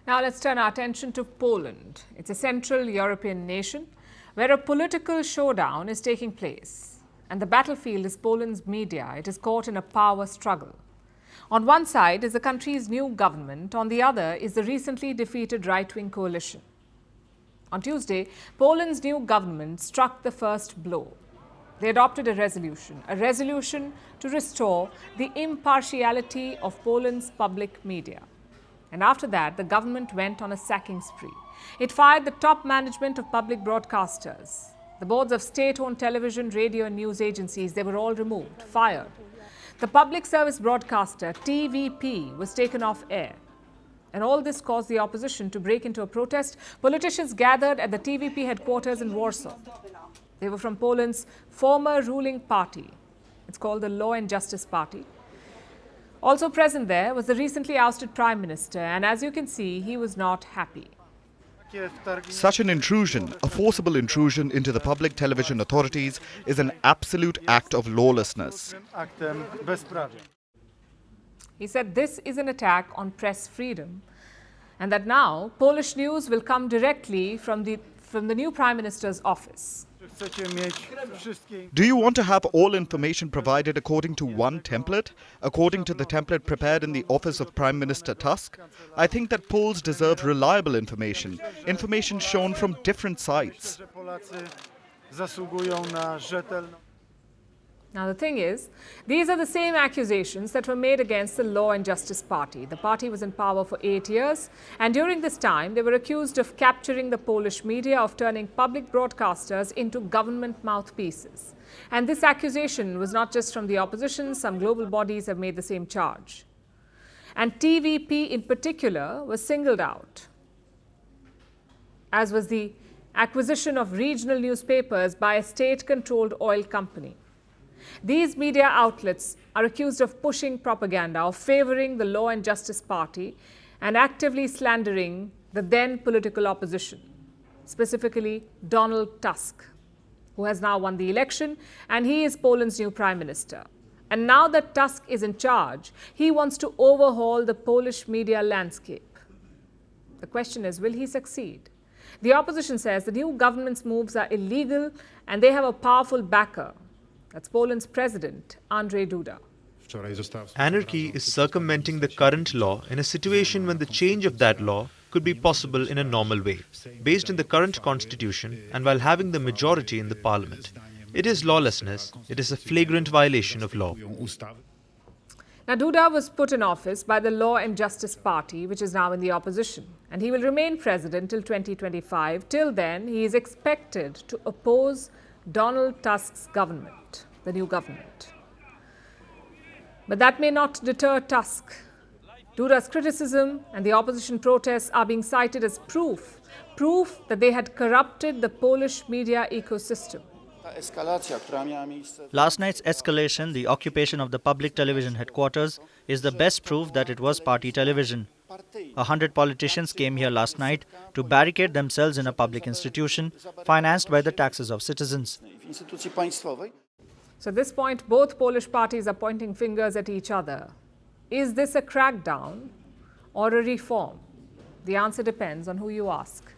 Now let's turn our attention to Poland. It's a Central European nation where a political showdown is taking place. And the battlefield is Poland's media. It is caught in a power struggle. On one side is the country's new government. On the other is the recently defeated right-wing coalition. On Tuesday, Poland's new government struck the first blow. They adopted a resolution to restore the impartiality of Poland's public media. And after that, the government went on a sacking spree. It fired the top management of public broadcasters. The boards of state-owned television, radio and news agencies, they were all removed, fired. The public service broadcaster, TVP, was taken off air. And all this caused the opposition to break into a protest. Politicians gathered at the TVP headquarters in Warsaw. They were from Poland's former ruling party. It's called the Law and Justice Party. Also present there was the recently ousted Prime Minister, and as you can see, he was not happy. Such an intrusion, a forcible intrusion into the public television authorities, is an absolute act of lawlessness. He said this is an attack on press freedom and that now Polish news will come directly from the new Prime Minister's office. Do you want to have all information provided according to one template, according to the template prepared in the office of Prime Minister Tusk? I think that Poles deserve reliable information shown from different sides. Now the thing is, these are the same accusations that were made against the Law and Justice Party. The party was in power for 8 years, and during this time they were accused of capturing the Polish media, of turning public broadcasters into government mouthpieces. And this accusation was not just from the opposition, some global bodies have made the same charge. And TVP in particular was singled out, as was the acquisition of regional newspapers by a state-controlled oil company. These media outlets are accused of pushing propaganda, of favouring the Law and Justice Party and actively slandering the then political opposition, specifically Donald Tusk, who has now won the election, and he is Poland's new Prime Minister. And now that Tusk is in charge, he wants to overhaul the Polish media landscape. The question is, will he succeed? The opposition says the new government's moves are illegal and they have a powerful backer. That's Poland's president, Andrzej Duda. Anarchy is circumventing the current law in a situation when the change of that law could be possible in a normal way, based in the current constitution and while having the majority in the parliament. It is lawlessness. It is a flagrant violation of law. Now, Duda was put in office by the Law and Justice Party, which is now in the opposition, and he will remain president till 2025. Till then, he is expected to oppose Donald Tusk's government, the new government. But that may not deter Tusk. Duda's criticism and the opposition protests are being cited as proof that they had corrupted the Polish media ecosystem. Last night's escalation, the occupation of the public television headquarters, is the best proof that it was party television. 100 politicians came here last night to barricade themselves in a public institution financed by the taxes of citizens. So at this point, both Polish parties are pointing fingers at each other. Is this a crackdown or a reform? The answer depends on who you ask.